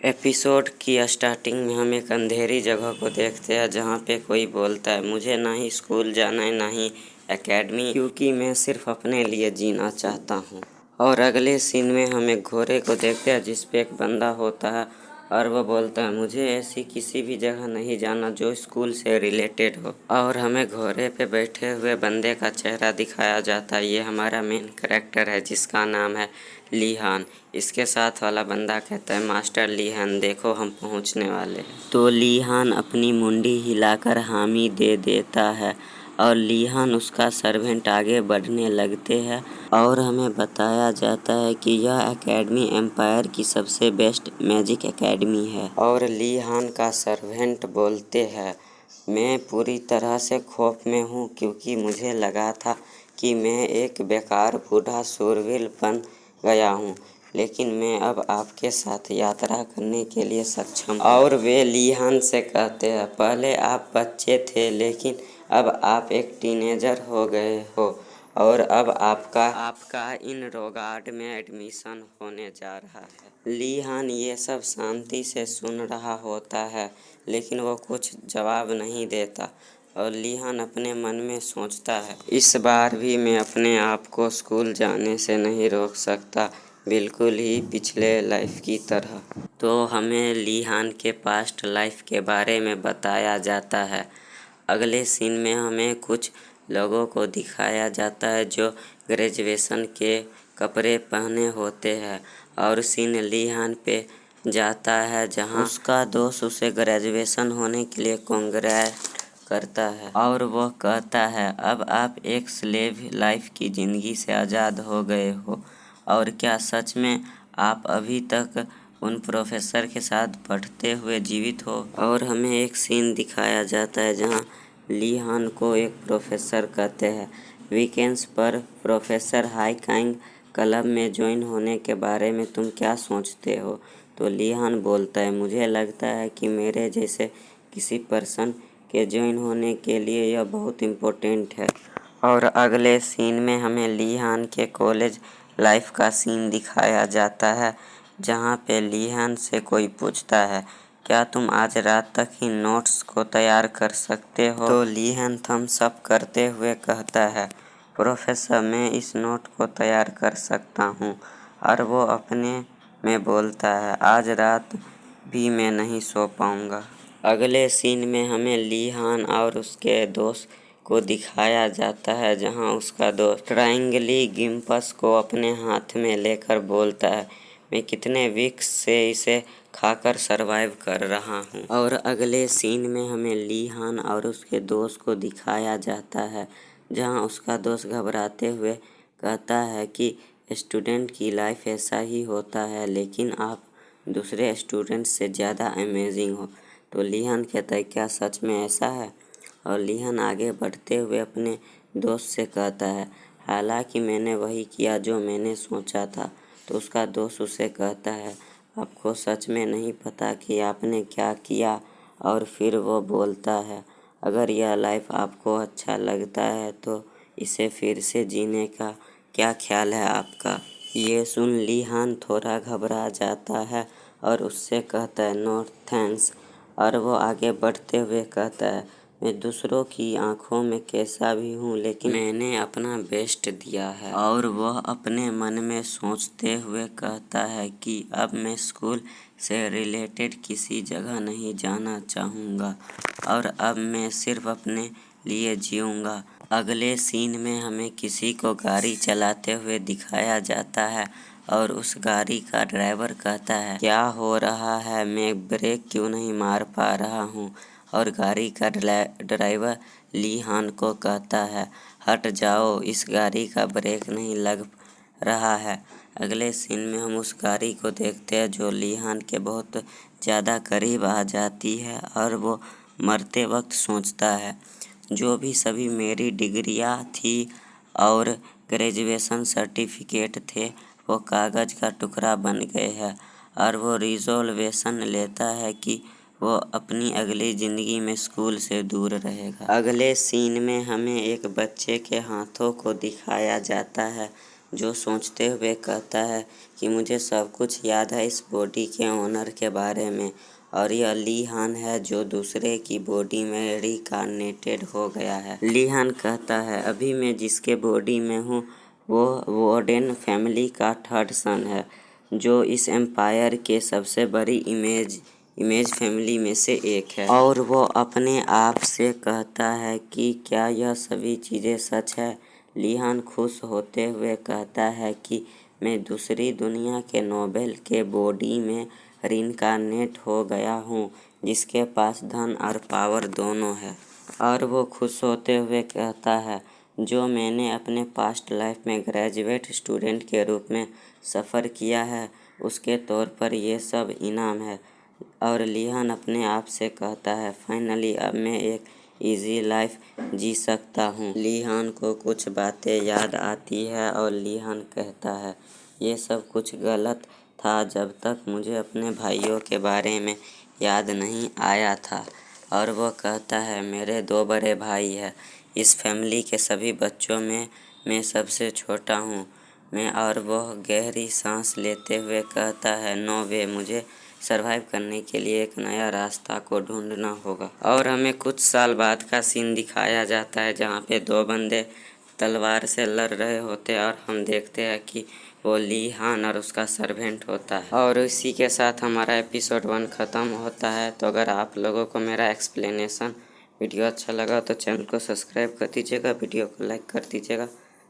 Episode की starting में हम एक अंधेरी जगह को देखते हैं जहाँ पे कोई बोलता है, मुझे ना ही स्कूल जाना है ना ही एकेडमी, क्योंकि मैं सिर्फ अपने लिए जीना चाहता हूँ। और अगले सीन में हम एक घोड़े को देखते हैं जिस पे एक बंदा होता है और वो बोलता है, मुझे ऐसी किसी भी जगह नहीं जाना जो स्कूल से रिलेटेड हो। और हमें घोड़े पे बैठे हुए बंदे का चेहरा दिखाया जाता है। ये हमारा मेन कैरेक्टर है जिसका नाम है लीहान। इसके साथ वाला बंदा कहता है, मास्टर लीहान देखो हम पहुंचने वाले हैं। तो लीहान अपनी मुंडी हिलाकर हामी दे देता है और लीहान उसका सर्वेंट आगे बढ़ने लगते हैं और हमें बताया जाता है कि यह एकेडमी एम्पायर की सबसे बेस्ट मैजिक एकेडमी है। और लीहान का सर्वेंट बोलते हैं, मैं पूरी तरह से खौफ में हूँ क्योंकि मुझे लगा था कि मैं एक बेकार बूढ़ा शूरवीर बन गया हूँ, लेकिन मैं अब आपके साथ यात्रा करने के लिए सक्षम हूँ। और वे लीहान से कहते हैं, पहले आप बच्चे थे लेकिन अब आप एक टीनेजर हो गए हो और अब आपका इन रोगार्ड में एडमिशन होने जा रहा है। लीहान ये सब शांति से सुन रहा होता है लेकिन वो कुछ जवाब नहीं देता और लीहान अपने मन में सोचता है, इस बार भी मैं अपने आप को स्कूल जाने से नहीं रोक सकता, बिल्कुल ही पिछले लाइफ की तरह। तो हमें लीहान के पास्ट लाइफ के बारे में बताया जाता है। अगले सीन में हमें कुछ लोगों को दिखाया जाता है जो ग्रेजुएशन के कपड़े पहने होते हैं और सीन लीहान पे जाता है जहां उसका दोस्त उसे ग्रेजुएशन होने के लिए कांग्रेट करता है और वह कहता है, अब आप एक स्लेव लाइफ की ज़िंदगी से आज़ाद हो गए हो। और क्या सच में आप अभी तक उन प्रोफेसर के साथ पढ़ते हुए जीवित हो। और हमें एक सीन दिखाया जाता है जहां लीहान को एक प्रोफेसर कहते हैं, वीकेंड्स पर प्रोफेसर हाईकिंग क्लब में ज्वाइन होने के बारे में तुम क्या सोचते हो। तो लीहान बोलता है, मुझे लगता है कि मेरे जैसे किसी पर्सन के ज्वाइन होने के लिए यह बहुत इम्पोर्टेंट है। और अगले सीन में हमें लीहान के कॉलेज लाइफ का सीन दिखाया जाता है जहाँ पे लीहान से कोई पूछता है, क्या तुम आज रात तक ही नोट्स को तैयार कर सकते हो। तो लीहान थम्स अप करते हुए कहता है, प्रोफेसर मैं इस नोट को तैयार कर सकता हूँ। और वो अपने में बोलता है, आज रात भी मैं नहीं सो पाऊँगा। अगले सीन में हमें लीहान और उसके दोस्त को दिखाया जाता है जहां उसका दोस्त ट्रायंगली गिम्पस को अपने हाथ में लेकर बोलता है, मैं कितने वीक्स से इसे खाकर सरवाइव कर रहा हूं। और अगले सीन में हमें लीहान और उसके दोस्त को दिखाया जाता है जहां उसका दोस्त घबराते हुए कहता है कि स्टूडेंट की लाइफ ऐसा ही होता है लेकिन आप दूसरे स्टूडेंट से ज़्यादा अमेजिंग हो। तो लीहान कहता है, क्या सच में ऐसा है। और लीहान आगे बढ़ते हुए अपने दोस्त से कहता है, हालांकि मैंने वही किया जो मैंने सोचा था। तो उसका दोस्त उसे कहता है, आपको सच में नहीं पता कि आपने क्या किया। और फिर वो बोलता है, अगर यह लाइफ आपको अच्छा लगता है तो इसे फिर से जीने का क्या ख्याल है आपका। ये सुन लीहान थोड़ा घबरा जाता है और उससे कहता है, नो थैंक्स। और वो आगे बढ़ते हुए कहता है, मैं दूसरों की आंखों में कैसा भी हूँ लेकिन मैंने अपना बेस्ट दिया है। और वह अपने मन में सोचते हुए कहता है कि अब मैं स्कूल से रिलेटेड किसी जगह नहीं जाना चाहूँगा और अब मैं सिर्फ अपने लिए जीऊँगा। अगले सीन में हमें किसी को गाड़ी चलाते हुए दिखाया जाता है और उस गाड़ी का ड्राइवर कहता है, क्या हो रहा है, मैं ब्रेक क्यों नहीं मार पा रहा हूँ। और गाड़ी का ड्राइवर लीहान को कहता है, हट जाओ, इस गाड़ी का ब्रेक नहीं लग रहा है। अगले सीन में हम उस गाड़ी को देखते हैं जो लीहान के बहुत ज़्यादा करीब आ जाती है और वो मरते वक्त सोचता है, जो भी सभी मेरी डिग्रियां थी और ग्रेजुएशन सर्टिफिकेट थे वो कागज़ का टुकड़ा बन गए हैं। और वो रिजोल्वेशन लेता है कि वो अपनी अगली ज़िंदगी में स्कूल से दूर रहेगा। अगले सीन में हमें एक बच्चे के हाथों को दिखाया जाता है जो सोचते हुए कहता है कि मुझे सब कुछ याद है इस बॉडी के ओनर के बारे में, और यह ली हान है जो दूसरे की बॉडी में रिकार्नेटेड हो गया है। ली हान कहता है, अभी मैं जिसके बॉडी में हूँ वो वोडेन फैमिली का थर्ड सन है, जो इस एम्पायर के सबसे बड़ी इमेज फैमिली में से एक है। और वो अपने आप से कहता है कि क्या यह सभी चीज़ें सच है। ली हान खुश होते हुए कहता है कि मैं दूसरी दुनिया के नोबेल के बॉडी में रिनकार्नेट हो गया हूँ, जिसके पास धन और पावर दोनों है। और वो खुश होते हुए कहता है, जो मैंने अपने पास्ट लाइफ में ग्रेजुएट स्टूडेंट के रूप में सफ़र किया है, उसके तौर पर ये सब इनाम है। और ली हान अपने आप से कहता है, फाइनली अब मैं एक इजी लाइफ जी सकता हूँ। ली हान को कुछ बातें याद आती है और ली हान कहता है, ये सब कुछ गलत था जब तक मुझे अपने भाइयों के बारे में याद नहीं आया था। और वो कहता है, मेरे 2 बड़े भाई हैं, इस फैमिली के सभी बच्चों में मैं सबसे छोटा हूँ मैं। और वह गहरी सांस लेते हुए कहता है, नो वे, मुझे सरवाइव करने के लिए एक नया रास्ता को ढूंढना होगा। और हमें कुछ साल बाद का सीन दिखाया जाता है जहाँ पे 2 बंदे तलवार से लड़ रहे होते हैं और हम देखते हैं कि वो ली हान और उसका सर्वेंट होता है। और इसी के साथ हमारा एपिसोड 1 ख़त्म होता है। तो अगर आप लोगों को मेरा एक्सप्लेनेशन वीडियो अच्छा लगा तो चैनल को सब्सक्राइब कर दीजिएगा, वीडियो को लाइक कर दीजिएगा।